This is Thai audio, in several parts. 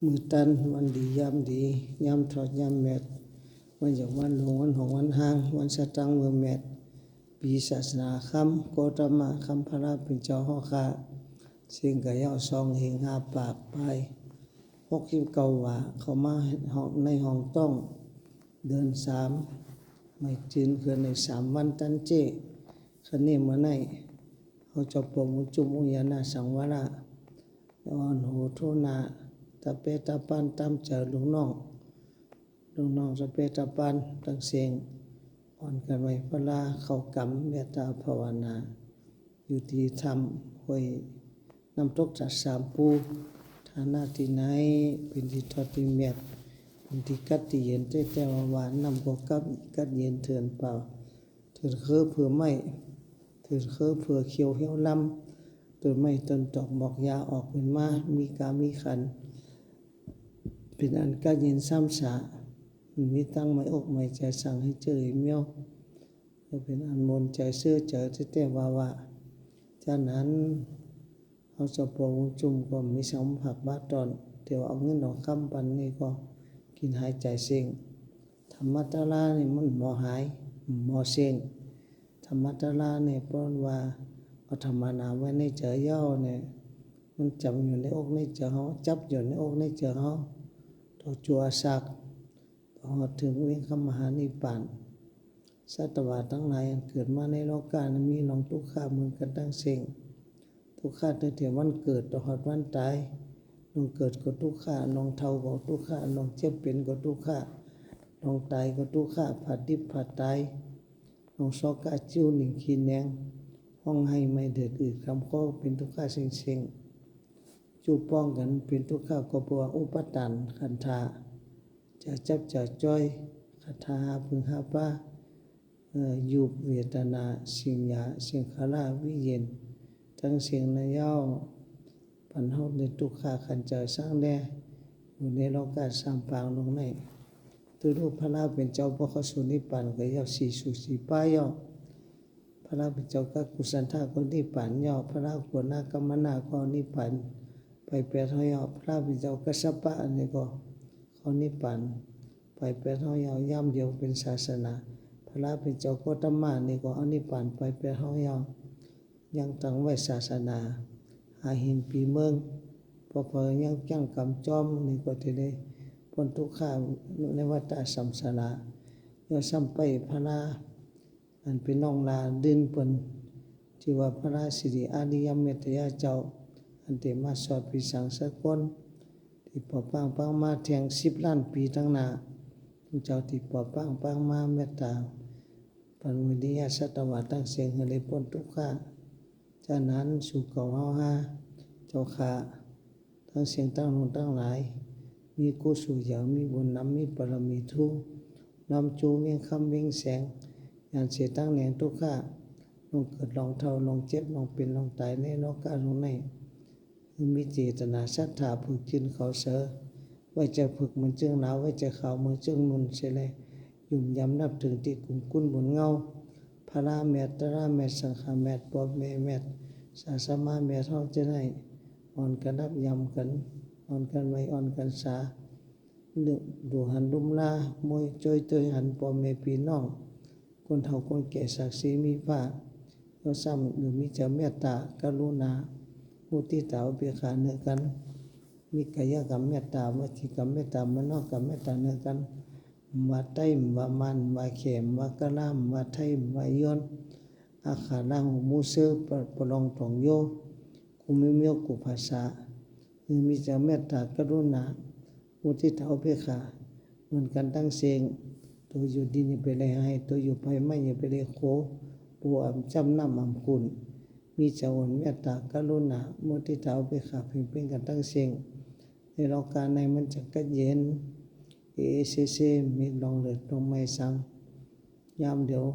มือตันวันดียามดียามทอดยามแมดวันจากวันหลวงวันหงวันห้างวันสตังมือแมดปีศาสนาคำโกตมะคำพระเป็นเจ้าห้อคาสิ่งกะยาวซองเฮงหาปากไป69 ว่าเขามาห้องในห้องต้องเดือน3ไม่จืนเกินใน3 วันตันเจคันนี้มาในเขาจะปมุจุมุยานาสังวราอ่อนโหโทนาตะเปตะปันตามเจอลูกน้องสะเปตะปันตั้งเสียงอ่อนกันไว้พระลาเข้ากรรมเมตตาภาวนาอยู่ที่ธรรมห้วยน้ำตกจัดสามปูฐานะที่ไหนเป็นที่ทอดที่เมียดเป็นที่กัดที่เย็นแต่ว่าหวานน้ำก็กัดเย็นเถื่อนเปล่าเถื่อนเคือเผื่อไม่เถื่อนเคือเผื่อเขียวเหี่ยวลำต้นไม้ต้นตอกบอกยาออกเป็นมามีกามีขันเป็นอันกัดเย็นซ้ำสามีตั้งไม่อกไม่ใจสั่งให้เจอเมียวเป็นอันมนใจเสื้อเจอแต่ว่าจากนั้นเอาสปองจุ่มก็มีสองผักบาตอนเดี๋ยวเอาเงินออกคำปันนี่ก็กินหายใจเสียงธรรมะตะลานี่มันหมอหายหมอเสียงธรรมะตะลาเนี่ยเพราะว่าเอาธรรมนาไว้ในใจเย้าเนี่ยมันจำอยู่ในอกในใจเขาจับอยู่ในอกในใจเขาตัวจัวสักพอถึงวิคัมมหานิพพานสัตวะทั้งหลายเกิดมาในโลกามีน้องทุกข์เหมือนกันทั้งสิ่งทุกข์ตั้งแต่วันเกิดต่อหอดวันตายน้องเกิดก็ทุกข์น้องเฒ่าก็ทุกข์น้องเจ็บเป็นก็ทุกข์น้องตายก็ทุกข์ผัดดิบผัดตายน้องซอกกะจิ้วหนิงขีแนงห้องให้ไม่เดือดอืดคำข้อเป็นทุกข์สิ่งจูบป้องกันเป็นทุกข์ก็เพราะว่าอุปทานขันธาจะจับจะจ้อยขันธาพึงหาป้ายุบเวทนาสิ่งยาสิ่งขลาวิเย็นทั้งสิ่งในย่อปัญหาในทุกขาขันเจอสร้างแด่อยู่ในโลกาสามปางลงในตัวรูปพระราเป็นเจ้าพระขสุนิพพานก็ย่อสี่สุสีป้ายย่อพระราเป็นเจ้ากักุสันทาก็นิพพานย่อพระราขวนากัมมนาก็นิพพานไปแปดห้อยย่อพระราเป็นเจ้ากัสสปะอันนี้ก็เขานิพพานไปแปดห้อยย่อย่ำเดียวเป็นศาสนาพระเป็นเจ้าโคตมะนี่ก็อนิพพานไปแปดห้อยย่อยังตั้งไว้ศาสนาหาหินปีเมืองพอยังจังกำจอมนี่ก็จะได้พ้นทุกข์ข้าในวัฏสัมสาระย่อซ้ำไปพระราอันเป็นน้องลาดินเปิ้นที่ว่าพระราสิริอาริยเมตยาเจ้าอันเตมาสอดพิสังสกลที่ปอปังมาแทง10 ล้านปีทั้งหน้าเจ้าที่ปอปังมาเมตตาปัญวิยาสัตวะตั้งเสียงให้ได้พ้นทุกข์จากนั้นสู่เก่าเฮาหาเจ้าข้าทั้งเสียงตั้งลงตั้งหลายมีกุศลอย่างมีบุญนำมีปรมีทุนำจูเวียงคำเวียงแสงยานเสียตั้งแหนงทุกข์ลงเกิดลองเท่าลองเจ็บลองเป็นลองตายในโลกาลงในมีเจตนาศรัทธาฝึกจินเขาเสอไว้จะฝึกมันจึงหนาวไว้จะขาวมันจึงนุนเสียเลยยุ่มยำนับถึงที่กุมกุนบุญเงาพระราเมตตราเมตสังฆาเมตปอบเมตสาสมาเมตเท่าจะได้อ่อนกันนับยำกันอ่อนกันไว้อ่อนกันสาดูหันดุมลามวยจอยเตยหันปอมเมปีน้องคนเฒ่าคนแก่ศักดิ์ศรีมีผ้าก็ซ้ำอยู่มีจะเมตตากรุณามุทิตาอุเบกขาเนื้อกันมีกายกรรมเมตตาวจีกรรมเมตตามโนกรรมเมตตาเนื้อกันว่าไต้ว่ามันว่าเข็มว่ากะลามว่าไทยว่ายนอาขาดังมูเซอปลองตองโยคุมิเมียวกุภาษามีจะเมตตากรุณามุทิตาอุเบกขาเหมือนกันตั้งเสียงตัวอยู่ดินอย่าไปเลยให้ตัวอยู่ไปไม่อย่าไปเลยโคปูอ่ำจำน้ำอ่ำคุณมีเจ้าอ่อนเมตตากรุณามุทิตาอุเบกขาเพ่งกันตั้งเสียงในโลกาในมันจะกัดเย็นเซมีลองเลือดลงไม่สังยามเดียว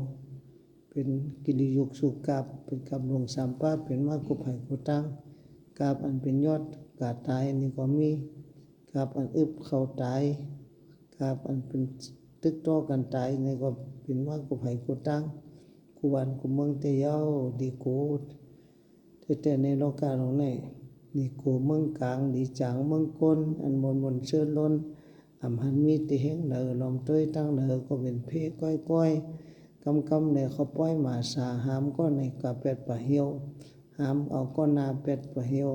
เป็นกิริยุกสุกาบเป็นกับลงสามป้าเป็นมากุไผ่กุตังกาบอันเป็นยอดกาตายนี่ก็มีกาบอันอึบเข้าตายกาบอันเป็นตึกโตกันตายนี่ก็เป็นมากุไผ่กุตังกุวันกุเมืองเตยาวดีกูแต่ในโลกาลงใน นี่กูเมืองกลางดีจางเมืองก้นอันมนเชิญล้นอำหันมีติเฮงเหนอลอมต้วยตั้งเหนอก็เป็นเพก้อยกำในเขาป้อยหมาสาหามก็ในกะเป็ดปะเหี่ยวหามเอาก็นาเป็ดปะเหี่ยว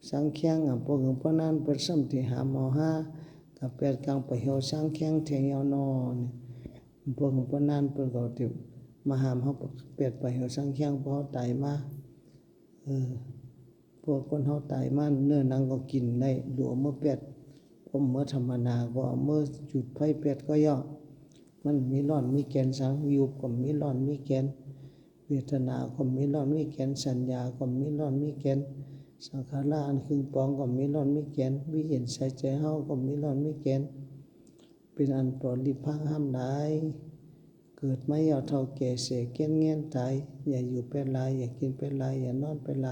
สังเคียงพวกพนันเปิดซ้ำที่หามเอาห้ากะเป็ดกลางปะเหี่ยวสังเคียงเทียงยาวนอนพวกพนันเปิดก็ติมาหามเฮาเป็ดปะเหี่ยวสังเคียงพอตายมาพวกคนเฮาตายมาเนื้อหนังก็กินได้หลัวเมื่อเป็ดผมเมื่อธรรมนาก็เมื่อจุดไฟเป็ดก็ย่อมันมีร้อนมีแกนสังยุบก็มีร้อนมีแกนเวทนาก็มีร้อนมีแกนสัญญาก็มีร้อนมีแกนสังขารอันครึ่งปองก็มีร้อนมีแกนวิญญาณใส่ใจเฮาก็มีร้อนมีแกนเป็นอันปลอดลิพังห้ามได้เกิดไม่เอาเท่าแก่เสียเกี้ยนเงี้ยนตายอย่าอยู่เป็นไรอย่ากินเป็นไรอย่านอนเป็นไร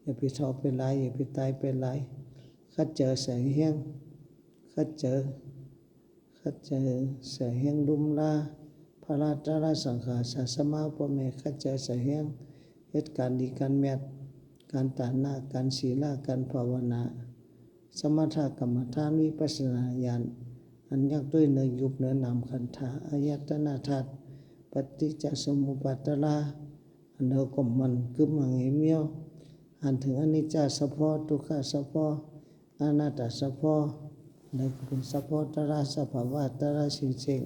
อย่าไปเท่าเป็นไรอย่าไปตายเป็นไรคัดเจอแสงเฮียงคัดเจอแสงเฮียงดุมลาพระราชราสังขารศาสมาพ่อแม่คัดเจอแสงเฮียงเหตุการณ์ดีการแมทการตาหน้าการศีลการภาวนาสมถกรรมฐานวิปัสสนาญาณอันยักด้วยเนื้อยุบเนื้อนามขันธาอายตนะธาตุปฏิจจสมุปบาทลาอันเดียวกับมันกึมมังเหี่ยวอันถึงอนิจจสัพพะทุกขสัพพะอนัตตสัพพะได้เป็นสัพพะตระสภาวะตระสิ่ง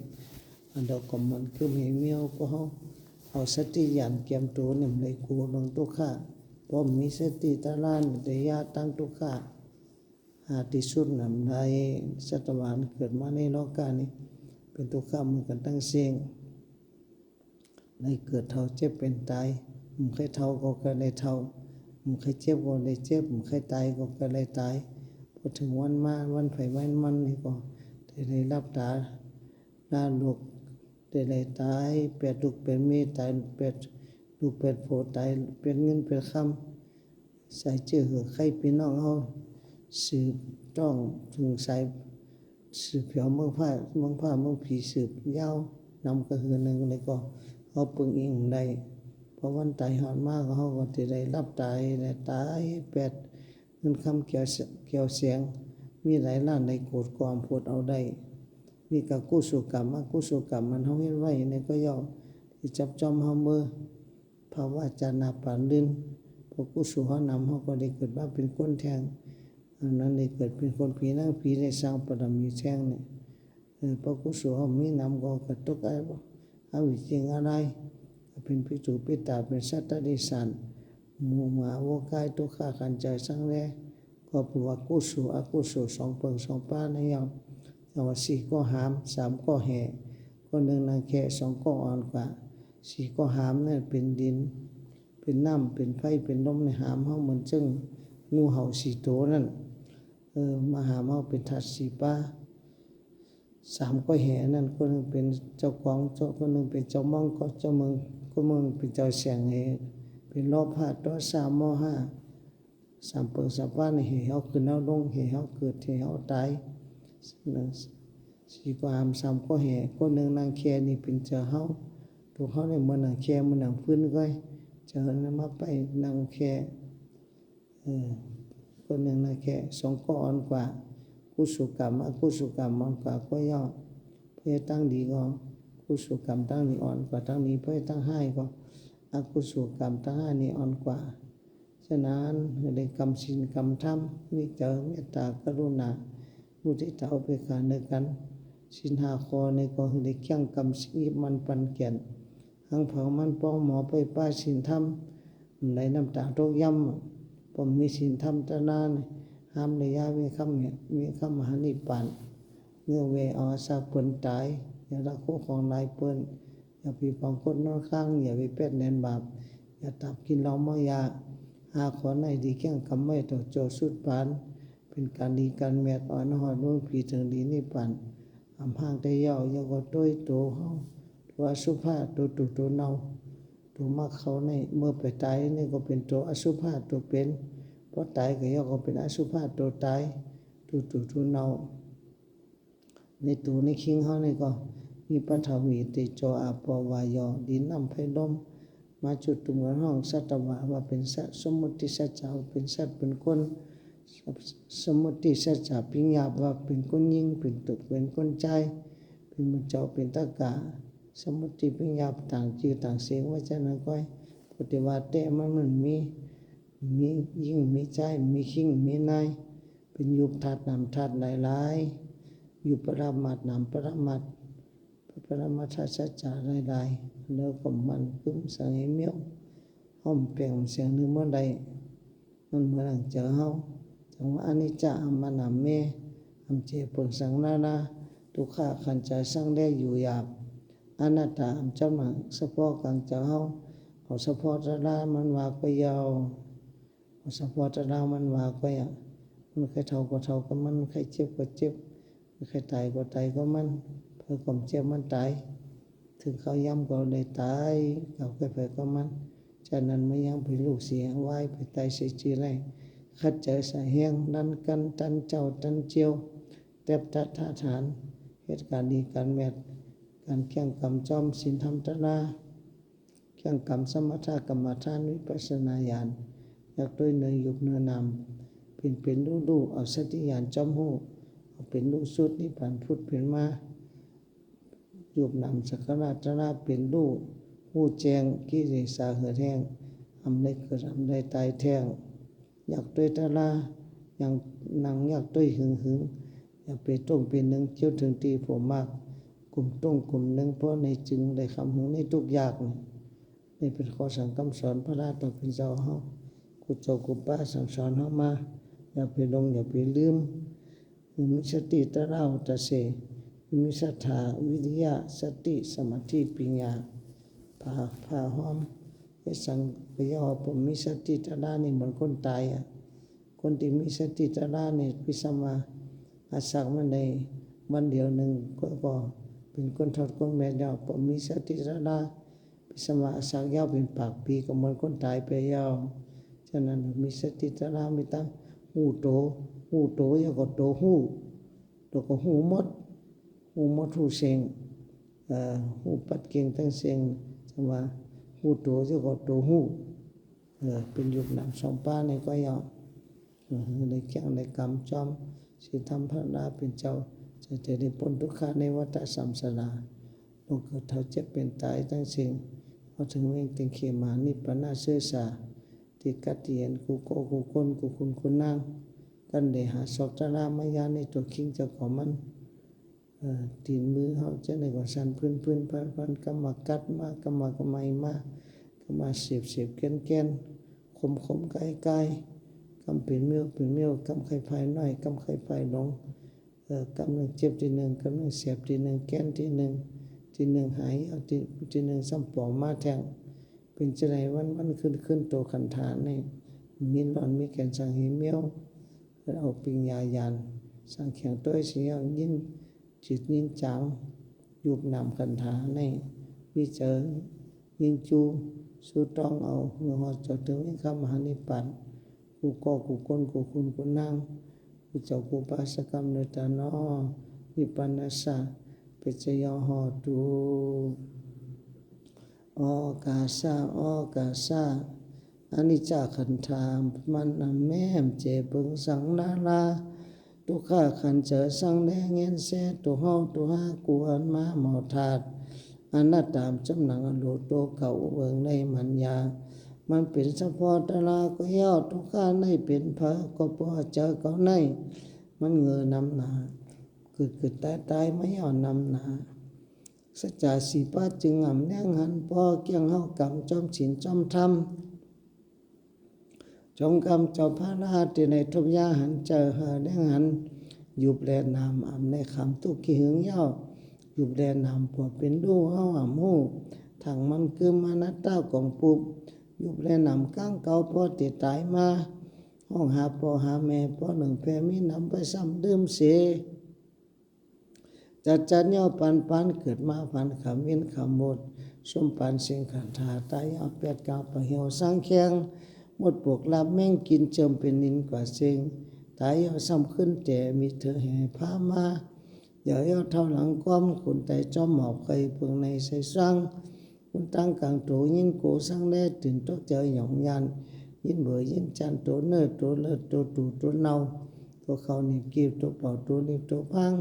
อันเดียวกับมันกึมเหี่ยวก็เอาสติญาณเกี่ยมตัวหนึ่งในกูลงทุกขะพอมีสติตระนิเดียตั้งทุกขะหาที่สุดนำในสัตวานเกิดมาในโลกานี้เป็นทุกขะเหมือนกันตั้งเสียงในเกิดเท่าเจ็บเป็นตายมึงเคยเท่าก็เลยเท่ามึงเคยเจ็บก็เลยเจ็บมึงเคยตายก็เลยตายพอถึงวันมาวันไฟวันมันนี่ก็ได้รับตาลาลูกได้ตายเป็ดลูกเป็ดมีตายเป็ดลูกเป็ดโผตายเป็นเงินเป็นคำใส่เจือใครพี่น้องเขาสืบจ้องถึงใส่สืบเผียวเมืองผ้าเมืองผีสืบยาวนำกระหือหนึ่งเลยก็เขาปึงอิงได้เพราะวันตายหอนมากเขาก็จะได้รับตายและตายเป็ดเงินคำเกี่ยวเสียงมีหลายล้านในโกดความพูดเอาได้มีกับกุศลกรรมกุศลกรรมมันเขาเห็นไว้ในก็ย่อที่จับจอมเฮามือภาวะจานาปานลื่นพอกุศลเขานำเขาก็ได้เกิดมาเป็นคนแทงอันนั้นได้เกิดเป็นคนผีนั่งผีได้สร้างปรมีแท่งเนี่ยพอกุศลเขามีนำก็กระตุกอะไรเอาวิจริงอะไรเป็นพิจูปิตาเป็นสัตตดิสันหมู่หมาวัวกายทุกขาขันใจสังเวก็ปวดกุศลอกุศลสองเปิงสองป้าในยามแต่ว่าสี่ก็หามสามก็แห่ก็หนึ่งนางแค่สองก็อ่อนกว่าสี่ก็หามเนี่ยเป็นดินเป็นน้ำเป็นไฟเป็นลมในหามเฮาเหมือนจึงงูเห่าสี่ตัวนั่นมาหามเฮาเป็นทัดสี่ป้าสามก็แห่นั่นคนนึงเป็นเจ้าของคนนึงเป็นเจ้ามองก็เจ้าเมืองก็เมืองเป็นเจ้าเสียงเหเป็นรอบห้าตัวสามมอห้าสามเปิงสามป้าในเหเฮาขึ้นเฮาลงเหเฮาเกิดเหเฮาตายสี่ก็หามสามก็แห่คนนึงนางแค่นี่เป็นเจ้าเฮาตัวเฮาเนี่ยมันนางแค่มันนางพื้นก็เจอนั้นมาไปนางแค่คนนึงนางแค่สองก็อ่อนกว่ากุศลกรรมอกุศลกรรมมันกว่าก็ย่อเพื่อตั้งดีก็กุศลกรรมตั้งนี้อ่อนกว่าตั้งนี้เพื่อตั้งให้ก็อกุศลกรรมตั้งให้นี้อ่อนกว่าฉะนั้นในกรรมศีลกรรมธรรมมีเจอเมตตากรุณามุทิตาอุเบกขาในกันศีลห้าข้อในก็คือได้เกี่ยงกรรมสีมันปันแก่นหังเผามันป้องหมอไปป้าศีลธรรมในน้ำตาตกย่ำผมมีศีลธรรมตนานห้ามในยามีคำมหานิพพานเมื่อเวอสักเปิ้นตายอย่าละคู่ของนายเปิ้นอย่าปีปองคนนอนข้างอย่าไปเป็ดแนนบาปอย่าตับกินเหล้าเมายาหาขอในดีแก่งคำไม่ต่อโจสุดปานเป็นการดีการแมดอ่อนหอดนุ่งผีถึงดีนิพพานอำห้างได้ย่อยก็ต้วยตัวเฮาตัวอสุภะตัวเน่าตัวมักเขาในเมื่อไปตายนี่ก็เป็นตัวอสุภะตัวเป็นพอตายก็ย่อก็เป็นอสุภะตัวตายตัวเน่าในตัวในคิงเฮานี่ก็มีปฐวีติโจอาปวายอดินน้ำไฟลม มาจุดตุเหมือนห้องสัตวะว่าเป็นสัตว์สมมุติสัจจะเป็นสัตว์เป็นคนสมมุติสัจจะปิญญาว่าเป็นคนยิงเป็นตุกเป็นคนใจเป็นมุจเจ้าเป็นตะกาสมมุติปิญญาต่างจื่อต่างเสียงว่าจะนั่นก้อยปฏิวัติแต่มันมียิ่งมีใจมีขิงมีนายเป็นยุบธาตุนำธาตุหลายๆยุบปรมัตถ์นำปรมัตถ์ปรมัตถสัจจะหลายๆแล้วก็มันคุ้มสังเมียวห้อมเปลี่ยนเสียงนึกเมื่อใดมันเหมือนเจอเฮาจังว่าอนิจจามันนำเมอำเจเปิงสังนาทุกขะขันใจสังได้อยู่หยาบอนัตตาจำหนังเฉพาะกลางเจอเฮาเอาเฉพาะตระมันว่าก็ยาวเอาเฉพาะตระมันว่าก็ยาวมันใครเท่าก็เท่ากับมันใครเจ็บก็เจ็บใครตายก็ตายก็มันเพื่อความเจ็บมันตายถึงเขาย้ำก็ได้ตายเขาไปก็มันฉะนั้นไม่ยังไปลูกเสียไว้ไปตายเสียจีไรขัดใจสายแห้งดันกันตันเจ้าตันเจียวเต็บตัดท่าฐานเหตุการณ์ดีการแมทการแข่งกรรมจอมสินธรรมตระแข่งกรรมสมถะกรรมฐานวิปัสสนาญาณอยากด้วยเนื้อยุบเนื้อนำเป็นดูเอาสติญาณจอมหูเอาเป็นดูสุดนิพพานพุทธเป็นมายุบนำสักการะตระเป็นดูหูแจงกิเลสาเหือดแห้งอำได้เกิดอำได้ตายแท้งอยากด้วยตระอย่างนังอยากด้วยหึงอยากเป็นต้งเป็นหนึ่งเกี่ยวถึงตีผมมากกลุ่มต้งกลุ่มหนึ่งเพราะในจึงได้คำหึงในทุกยากนี่เป็นข้อสั่งคำสอนพระราชต้องเป็นเจ้าเฮากุเจ้ากุป้าสั่งสอนเฮามาอย่าไปลงอย่าไปลืมมีสติตระอุตเสมีศรัทธาวิริยะสติสมาธิปัญญาพาห้อมให้สังพยาผมมีสติตระนี่เหมือนคนตายคนที่มีสติตระนี่พิสมาอาศักมันในวันเดียวหนึ่งก็เป็นคนทอดคนแม่ยาวผมมีสติตระพิสมาอาศักยาวเป็นปากปีก็เหมือนคนตายไปยาวฉะนั้นมีสติตระมีตั้งหูโตอย่าก็โตหูตัวก็หูหมดหูเสียงหูปัดเก่งทั้งเสียงจะว่าหูโตอย่าก็โตหูเป็นยุคหนังสองป้าในก็ยาวในแข่งในกรรมจอมสิทำพระราเป็นเจ้าจะได้พ้นทุกข์ในวัฏสัมสาราโลกเกิดเท่าเจ็บเป็นตายทั้งสิ่งพอถึงเวงติงเขมานิพพานาเสื่อสาที่กัดเตียนกูโกกูคนกูคุณคุณนางกันเดหาสอกตรามายาในตัวคิงเจ้าของมันตีนมือเขาจะในกว่าสันพื้นพันกำมากัดมากำมากำไมมากำมาเสียบแก่นคมไกลกำเป็นเมียวกำไข่ภายน้อยกำไข่ภายหลงกำหนึ่งเจ็บทีหนึ่งกำหนึ่งเสียบทีหนึ่งแก่นทีหนึ่งหายเอาทีหนึ่งซ้ำปองมาแทงเป็นจะไหนวันขึ้นโตขันฐานนี่มีหลอนมีแก่นสังหิเมียวเอาปิญญาญาณสังแข็งตัวเสียงยินจิตยินจังยุบนำขันฐานในวิเจอยิงจูสู้ต้องเอาเมื่อหอดจดถึงวิคัมมหานิพพานกูก็กูคนกูคุณกูนั่งกูเจ้ากูปาสกรรมเนตานอนิพพานัสสะเปจยอหอตูออกาสาอนิจจขันธามันนำแม่มเจเปิงสังนาลาทุกข้าขันเจอสังแดงเงินแสตัวเฮาตัวหากวนมาหมอถาดอนัตตามจำหนังอโลโตเก่าเบิงในมันยามันเป็นเฉพาะตลาก็ย่อทุกข้าในเป็นพระก็พอเจอเขาในมันเงยนำหนาเกิดตายไม่ย่อนำหนาสัจจะสีป้าจึงอ่ำแนงหันพ่อเกี่ยงเฮากำจอมศีลจอมธรรมจงกำเจ้าพระราชในทุกยาหันเจอหาแนงหันยุบแลนามอ่ำในคำตุกิหึงย่อยุบแลนามปวดเป็นดูเฮาอ่ำหูทางมันคือมานัตเต้ากองปุบยุบแลนามก้างเก่าพ่อติดตายมาห้องหาพ่อหาแม่พ่อหนึ่งแพ่มีนำไปซ้ำดื่มเสียจัดย่อปันเกิดมาพันขำวินขำหมดสมปันเสียงขันธาตายเอาเปียดกาวประเหี่ยวสร้างแข้งหมดปวกลับแม่งกินเจิมเป็นนินกว่าเสียงตายเอาซ้ำขึ้นแต่มีเธอแห่พามาอย่าเอาเท่าหลังก้อมขุนใจจอมหมอบเคยเพึงในใส่สร้าง คุณตั้งกลางตัวยินโกสังแลตื่นตกเจอหยองยันยินเบื่อยินจันตัวเนื้อตัวเลือดตัวตูตัวเน่าตัวเขานี่กีบตัวเป่าตัวนี้ตัวพัง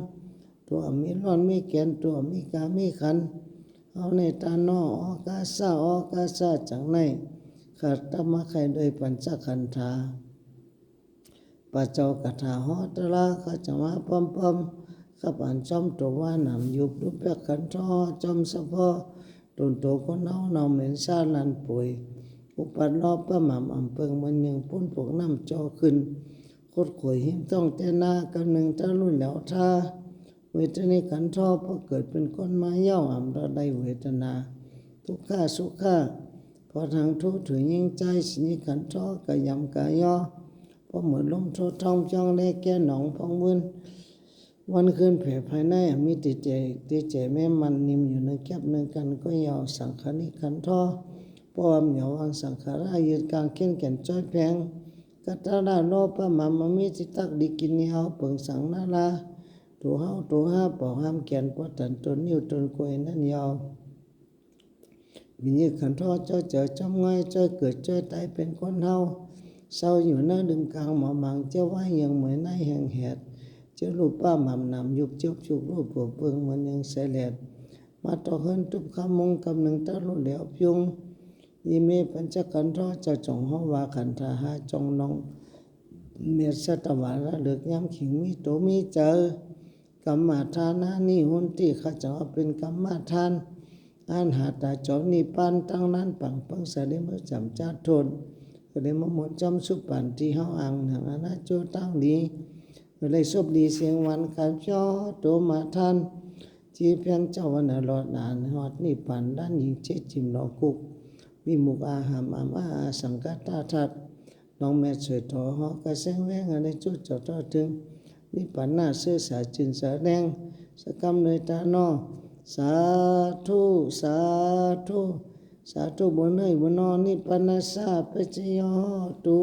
ตัวมีร้อนมีแกนตัวมีกามีขันเอาในตานอออกาซาจังในขัดตมาไข่โดยปัญจขันธาปัจเจ้ากถาหอตระข้าจะมาปอมข้าปันจอมตัวว่านำยุบรูปแปกขันทอจอมสะพอตนโตก็เนาเหม็นซาลันป่วยอุปันรอบประหม่ำอำเพิงมันยังพ้นพวกน้ำจอขึ้นโคตรข่อยหิมต้องเตนากำหนึ่งตะลุ่นแล้วท่าเวทนิขันทอพอเกิดเป็นคนมาเย่าอ่ำเราได้เวทนาทุกข้าสุข้าพอทางทุถึงยิ่งใจสินิขันทอกะยำกะย่อพอเหมือนลมโทท้องจ้องเล็กแก่หนองพองมึนวันคืนแผ่ภายในมีติเจแม่มันนิ่มอยู่ในแคบหนึ่งกันก็ยาวสังขานิขันทอป้อมเหนียวอังสังขารายืนกลางเข็นแก่นจ้อยแพงกัตตาลาโลปะมามีจิตักดิกินเฮาเปิงสังนาลาตัวเฮาตัวห้าป่อห้ามแก่นปอตันตัวนิ้วตัวกวยนั่นยาวมียืขันทอเจ้าเจอจำง่ายเจ้าเกิดเจ้าตายเป็นคนเฮาเศร้าอยู่หน้าดึงกลางหมอมังเจ้าว่ายังเหมือนนายแห่งแหดเจ้าลูกป้าหม่ำนำยุบจุบจุกรูปปวดเปิงมันยังเสลดมาต่อเฮินทุบคำมงกำหนึ่งตะลุเหลียวพิงยีเมปัญจขันทอเจ้าจงห้องวาขันธาหาจงน้องเมียสัตวาระเลือกย้ำขิงมีโตมีเจอกรรมฐานานี่หุ่นที่ข้าจะเป็นกรรมฐานอันหาตาจอนิปานตั้งนั้นปังสะเดมจำจัดทนก็ได้มาหมดจำสุปันที่เฮาอ่างหนังอนาโจตั้งดีก็เลยสบดีเสียงวันขันจ้อตัวมาท่านจีเพียงเจ้าวันรอดนานฮอดนิปันด้านยิงเจ็ดจิมหลอกกุกมีมุกอาหามอาสังกัตตาทัดน้องแม่สวยทอฮอกระเซงแวงอะไรจุดจอดถึงนิปันหน้าเสื้อสาจินสาแดงสกำเลยตานอสาธุสาธุบนให้บนนอนนิปันนาสาเปจยอตุ